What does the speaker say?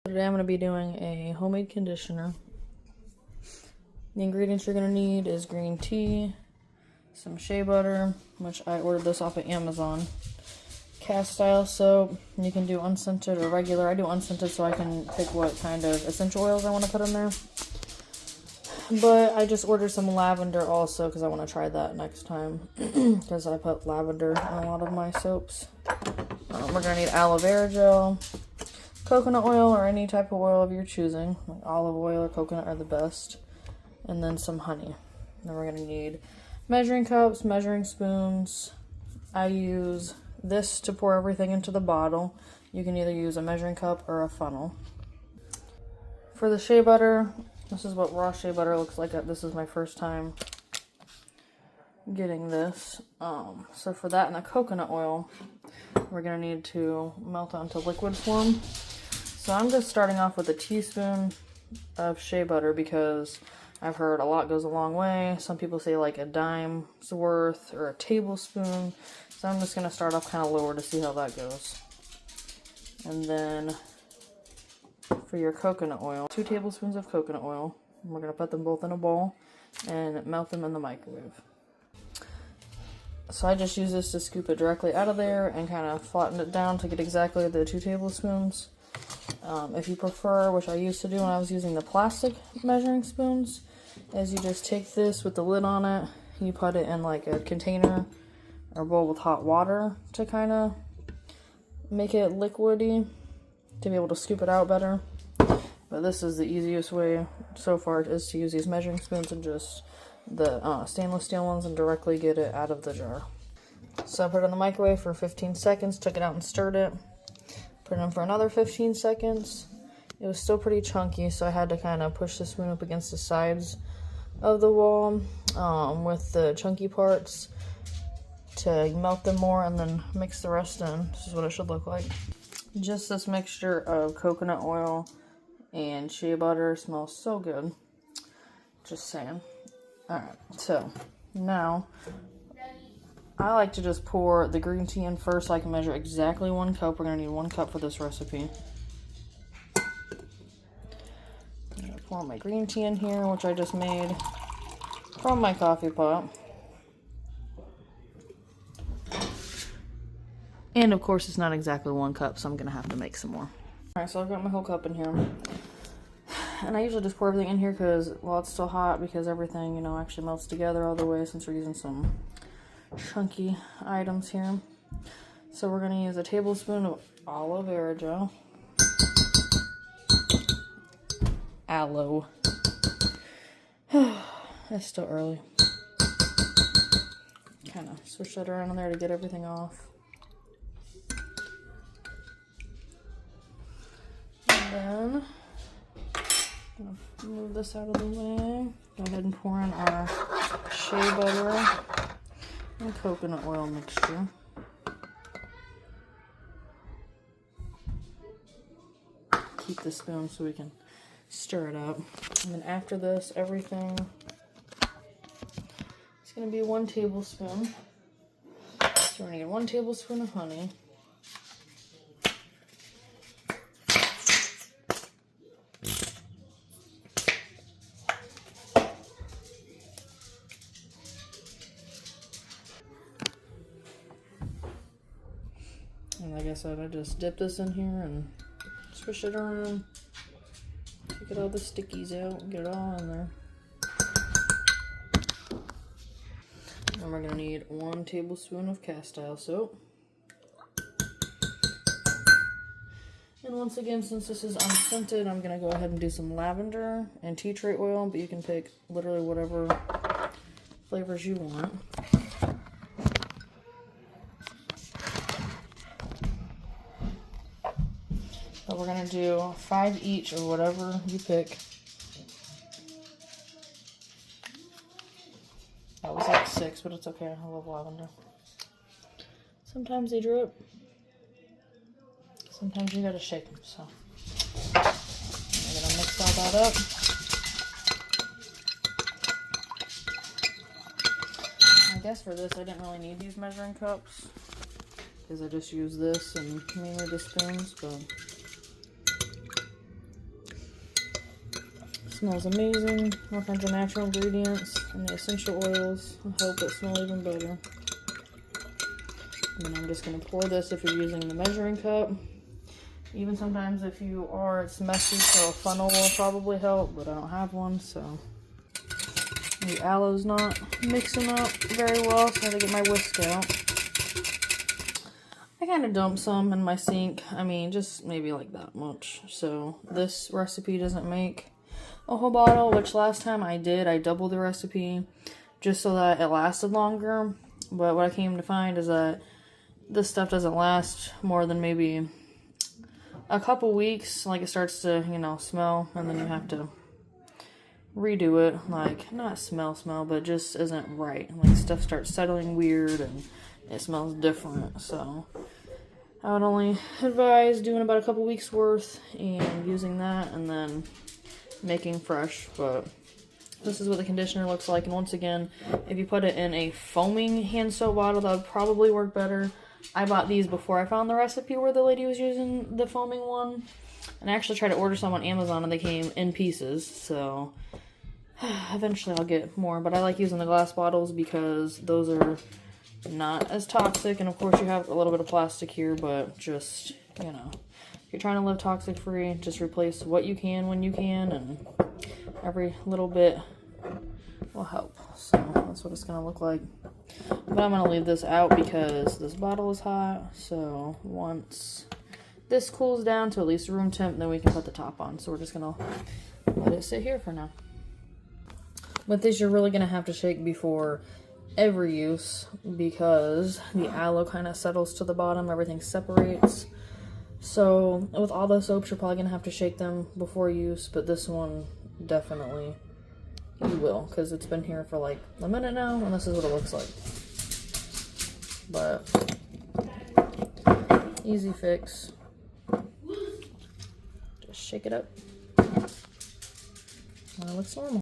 Today I'm going to be doing a homemade conditioner. The ingredients you're going to need is green tea, some shea butter, which I ordered this off of Amazon, cast style soap. You can do unscented or regular. I do unscented so I can pick what kind of essential oils I want to put in there. But I just ordered some lavender also because I want to try that next time because I put lavender in a lot of my soaps. We're going to need aloe vera gel, coconut oil or any type of oil of your choosing. Like olive oil or coconut are the best. And then some honey. Then we're going to need measuring cups, measuring spoons. I use this to pour everything into the bottle. You can either use a measuring cup or a funnel. For the shea butter, this is what raw shea butter looks like. This is my first time getting this. So for that and the coconut oil, we're going to need to melt it into liquid form. So I'm just starting off with a teaspoon of shea butter because I've heard a lot goes a long way. Some people say like a dime's worth or a tablespoon. So I'm just going to start off kind of lower to see how that goes. And then for your coconut oil, 2 tablespoons of coconut oil. We're going to put them both in a bowl and melt them in the microwave. So I just use this to scoop it directly out of there and kind of flatten it down to get exactly the 2 tablespoons. If you prefer, which I used to do when I was using the plastic measuring spoons, is you just take this with the lid on it, you put it in like a container or bowl with hot water to kind of make it liquidy to be able to scoop it out better. But this is the easiest way so far, is to use these measuring spoons and just the stainless steel ones and directly get it out of the jar. So I put it in the microwave for 15 seconds, took it out and stirred it. Put it in for another 15 seconds. It was still pretty chunky, so I had to kind of push the spoon up against the sides of the wall with the chunky parts to melt them more and then mix the rest in. This is what it should look like. Just this mixture of coconut oil and shea butter smells so good. Just saying. Alright, so now I like to just pour the green tea in first so I can measure exactly 1 cup. We're going to need 1 cup for this recipe. I'm going to pour my green tea in here, which I just made from my coffee pot. And of course it's not exactly 1 cup, so I'm going to have to make some more. Alright, so I've got my whole cup in here. And I usually just pour everything in here because, well, it's still hot because everything, you know, actually melts together all the way since we're using some chunky items here. So we're going to use a tablespoon of aloe vera gel. Aloe. It's still early. Kind of switch that around in there to get everything off. And then I'm gonna move this out of the way. Go ahead and pour in our shea butter and coconut oil mixture. Keep the spoon so we can stir it up. And then after this, everything is going to be 1 tablespoon. So we're going to get 1 tablespoon of honey. And like I said, I just dip this in here and swish it around. Get all the stickies out and get it all in there. And we're going to need 1 tablespoon of cast style soap. And once again, since this is unscented, I'm going to go ahead and do some lavender and tea tree oil, but you can pick literally whatever flavors you want. So we're going to do 5 each or whatever you pick. That was like 6, but it's okay. I love lavender. Sometimes they drip. Sometimes you gotta shake them, so. I'm gonna mix all that up. I guess for this I didn't really need these measuring cups because I just use this and mainly the spoons, but Smells amazing. All kinds of natural ingredients and the essential oils. I hope it smells even better. And then I'm just going to pour this if you're using the measuring cup. Even sometimes if you are, it's messy, so a funnel will probably help, but I don't have one, so. The aloe's not mixing up very well, so I had to get my whisk out. I kind of dumped some in my sink. I mean, just maybe like that much. So this recipe doesn't make a whole bottle, which last time I did, I doubled the recipe just so that it lasted longer. But what I came to find is that this stuff doesn't last more than maybe a couple weeks. Like, it starts to, you know, smell, and then you have to redo it. Like, not smell, but it just isn't right. Like, stuff starts settling weird, and it smells different. So I would only advise doing about a couple weeks worth and using that, and then making fresh. But this is what the conditioner looks like. And once again, if you put it in a foaming hand soap bottle, that would probably work better. I bought these before I found the recipe where the lady was using the foaming one. And I actually tried to order some on Amazon and they came in pieces. So eventually I'll get more. But I like using the glass bottles because those are not as toxic. And of course you have a little bit of plastic here, but just, you know, if you're trying to live toxic free, just replace what you can when you can, and every little bit will help. So that's what it's going to look like. But I'm going to leave this out because this bottle is hot. So once this cools down to at least room temp, then we can put the top on. So we're just going to let it sit here for now. With this, you're really going to have to shake before every use because the aloe kind of settles to the bottom. Everything separates. So with all the soaps, you're probably going to have to shake them before use. But this one, definitely you will, because it's been here for like a minute now, and this is what it looks like. But easy fix. Just shake it up. And it looks normal.